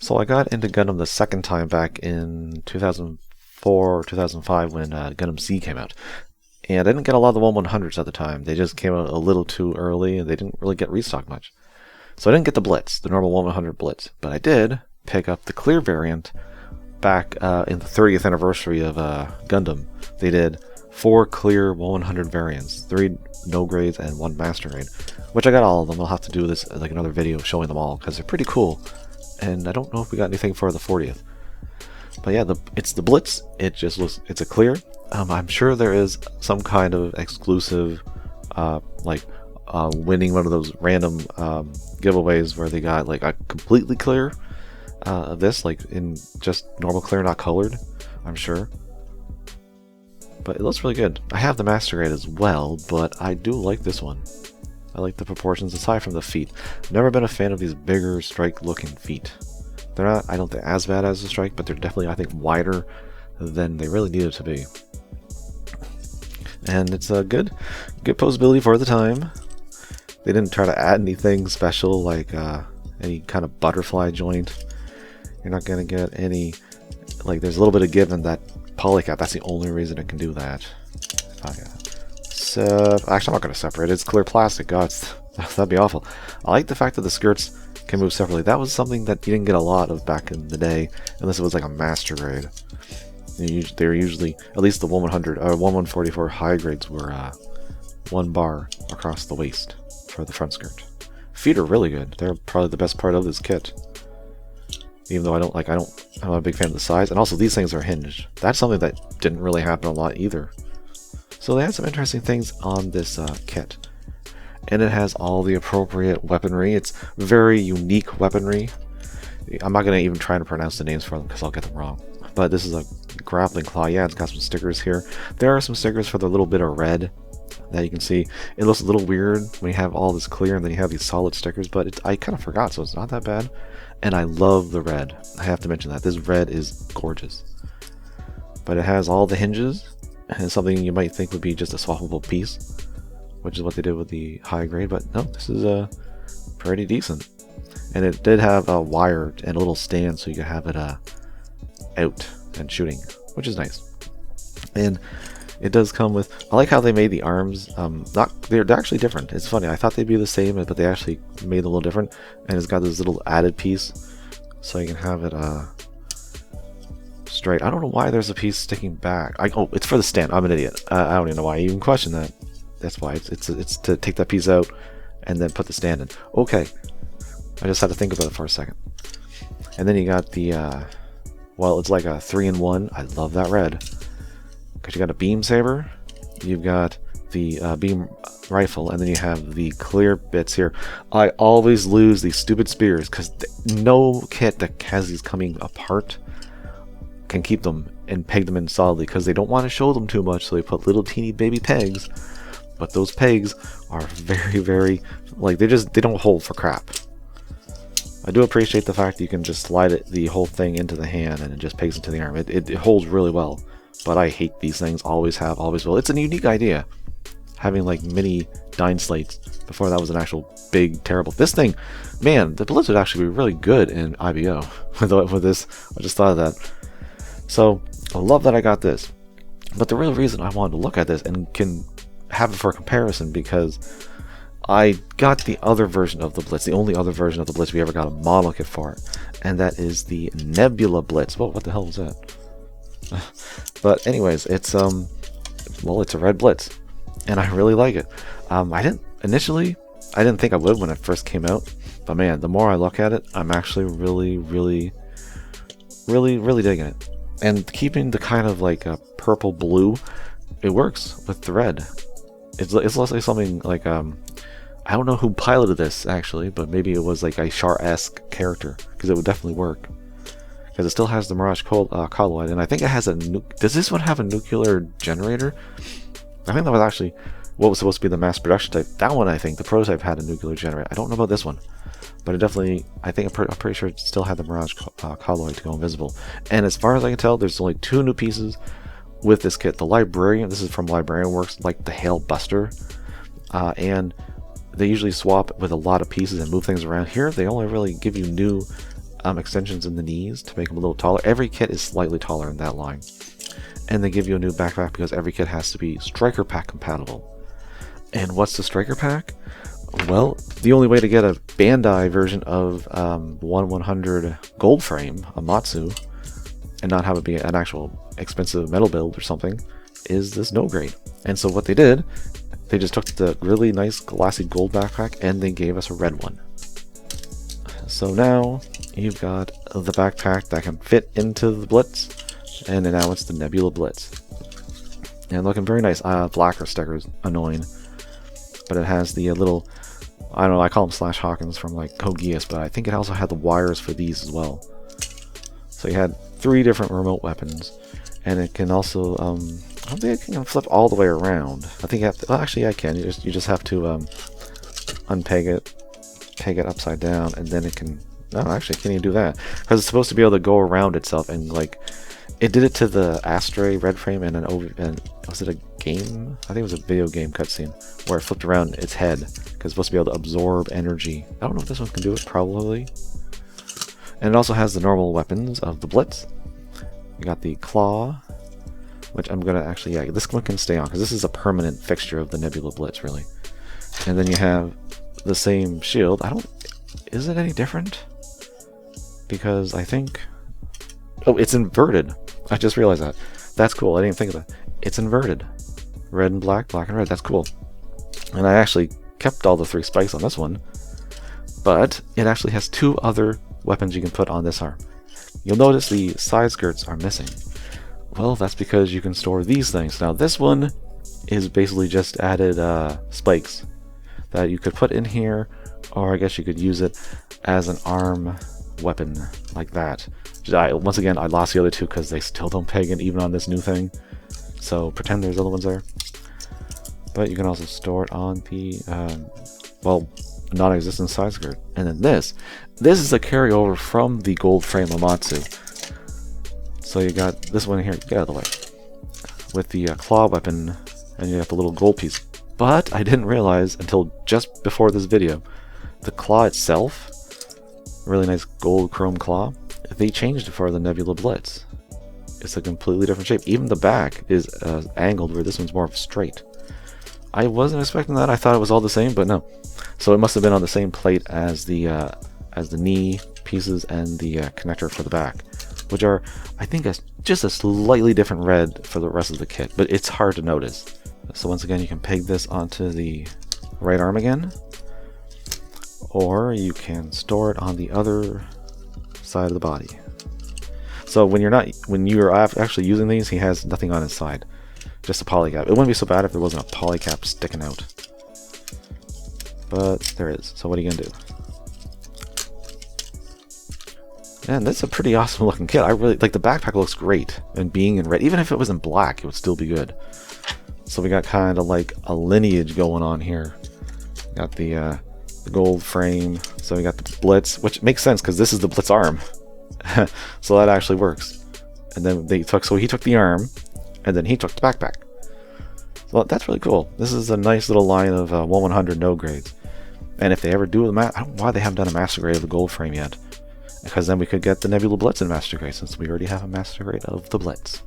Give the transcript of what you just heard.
So I got into Gundam the second time back in 2004 or 2005 when Gundam Z came out. And I didn't get a lot of the 1100s at the time. They just came out a little too early and they didn't really get restocked much. So I didn't get the Blitz, the normal 1100 Blitz. But I did pick up the clear variant back in the 30th anniversary of Gundam. They did 4 clear 1100 variants, 3 no grades and 1 master grade. Which I got all of them. I'll have to do this like another video showing them all because they're pretty cool. And I don't know if we got anything for the 40th. But yeah, it's the Blitz. It just looks, it's a clear. I'm sure there is some kind of exclusive, winning one of those random giveaways where they got like a completely clear of this, like in just normal clear, not colored. I'm sure. But it looks really good. I have the master grade as well, but I do like this one. I like the proportions aside from the feet. Never been a fan of these bigger strike looking feet. They're not, I don't think, as bad as the strike, but they're definitely, I think, wider than they really needed to be. And it's a good posability for the time. They didn't try to add anything special like any kind of butterfly joint. You're not going to get any, like there's a little bit of give in that polycap. That's the only reason it can do that. So, actually I'm not going to separate it. It's clear plastic. God, that'd be awful. I like the fact that the skirts can move separately. That was something that you didn't get a lot of back in the day, unless it was like a master grade. They were usually, at least the 1100 or 1144 high grades were 1 bar across the waist for the front skirt. Feet are really good. They're probably the best part of this kit. Even though I'm not a big fan of the size, and also these things are hinged. That's something that didn't really happen a lot either. So they had some interesting things on this kit. And it has all the appropriate weaponry. It's very unique weaponry. I'm not going to even try to pronounce the names for them because I'll get them wrong. But this is a grappling claw. Yeah, it's got some stickers here. There are some stickers for the little bit of red that you can see. It looks a little weird when you have all this clear and then you have these solid stickers, but I kind of forgot, so it's not that bad. And I love the red. I have to mention that. This red is gorgeous. But it has all the hinges, and something you might think would be just a swappable piece, which is what they did with the high grade, but no, this is pretty decent. And it did have a wire and a little stand so you could have it out and shooting, which is nice. And it does come with, I like how they made the arms, they're actually different. It's funny, I thought they'd be the same, but they actually made it a little different. And it's got this little added piece so you can have it straight. I don't know why there's a piece sticking back. Oh, it's for the stand. I'm an idiot. I don't even know why I even question that. That's why it's to take that piece out and then put the stand in. Okay, I just had to think about it for a second. And then you got the well, it's like a 3-in-1. I love that red because you got a beam saber, you've got the beam rifle, and then you have the clear bits here. I always lose these stupid spears because no kit that has these coming apart can keep them and peg them in solidly because they don't want to show them too much, so they put little teeny baby pegs. But those pegs are very, very, like, they don't hold for crap. I do appreciate the fact that you can just slide the whole thing into the hand and it just pegs into the arm. It holds really well. But I hate these things, always have, always will. It's a unique idea, having like mini dyne slates before that was an actual big, terrible. This thing, man, the Blitz would actually be really good in IBO with this. I just thought of that. So I love that I got this. But the real reason I wanted to look at this and can have it for comparison, because I got the other version of the Blitz, the only other version of the Blitz we ever got a model kit for, and that is the Nebula Blitz. Whoa, what the hell was that? But anyways, it's well, it's a red Blitz, and I really like it. I didn't think I would when it first came out, but man, the more I look at it, I'm actually really digging it. And keeping the kind of like a purple blue, it works with the red. It's less like something like I don't know who piloted this actually, but maybe it was like a Char-esque character, because it would definitely work. Because it still has the Mirage colloid, and I think it has a does this one have a nuclear generator? I think that was actually what was supposed to be the mass production type. That one, I think, the prototype had a nuclear generator. I don't know about this one, but it definitely, I think, I'm pretty sure it still had the Mirage colloid to go invisible. And as far as I can tell, there's only 2 new pieces with this kit. The Librarian, this is from Librarian Works, like the Hail Buster, and they usually swap with a lot of pieces and move things around. Here, they only really give you new extensions in the knees to make them a little taller. Every kit is slightly taller in that line. And they give you a new backpack because every kit has to be Striker Pack compatible. And what's the Striker Pack? Well, the only way to get a Bandai version of 1/100 gold frame, a Matsu, and not have it be an actual expensive metal build or something, is this no grade. And so what they did, they just took the really nice glassy gold backpack and they gave us a red one. So now you've got the backpack that can fit into the Blitz, and now it's the Nebula Blitz. And looking very nice. Blacker sticker is annoying, but it has the little, I don't know, I call them Slash Hawkins from like Code Geass, but I think it also had the wires for these as well. So you had 3 different remote weapons, and it can also, I don't think it can flip all the way around. I think you have to, well, actually I can. You just have to unpeg it, peg it upside down, and then it can, no, actually, can't even do that. Because it's supposed to be able to go around itself, and like, it did it to the Astray red frame and was it a game? I think it was a video game cutscene where it flipped around its head because it's supposed to be able to absorb energy. I don't know if this one can do it, probably. And it also has the normal weapons of the Blitz. You got the claw, which I'm gonna actually, yeah, this one can stay on because this is a permanent fixture of the Nebula Blitz, really. And then you have the same shield. Is it any different? Because I think, oh, it's inverted. I just realized that. That's cool. I didn't think of that. It's inverted. Red and black, black and red. That's cool. And I actually kept all the 3 spikes on this one, but it actually has 2 other weapons you can put on this arm. You'll notice the side skirts are missing. Well, that's because you can store these things. Now this one is basically just added spikes that you could put in here, or I guess you could use it as an arm weapon like that. Once again, I lost the other 2 because they still don't peg it even on this new thing. So pretend there's other ones there. But you can also store it on the, well, non-existent side skirt. And then this is a carryover from the gold frame Amatsu. So you got this one here, get out of the way, with the claw weapon, and you have the little gold piece. But I didn't realize until just before this video, the claw itself, really nice gold chrome claw, they changed it for the Nebula Blitz. It's a completely different shape. Even the back is angled, where this one's more straight. I wasn't expecting that. I thought it was all the same, but no. So it must have been on the same plate as the knee pieces and the connector for the back, which are, I think, just a slightly different red for the rest of the kit, but it's hard to notice. So once again, you can peg this onto the right arm again, or you can store it on the other side of the body. So when you're actually using these, he has nothing on his side, just a polycap. It wouldn't be so bad if there wasn't a polycap sticking out, but there is. So what are you gonna do? And that's a pretty awesome looking kit. I really like the backpack. Looks great, and being in red, even if it was in black, it would still be good. So we got kind of like a lineage going on here. Got the gold frame, so we got the Blitz, which makes sense because this is the Blitz arm. So that actually works. And then he took the arm, and then he took the backpack. So that's really cool. This is a nice little line of 1/100 no grades. And if they ever do I don't know why they haven't done a master grade of the gold frame yet, because then we could get the Nebula Blitz in master grade, since we already have a master grade of the Blitz.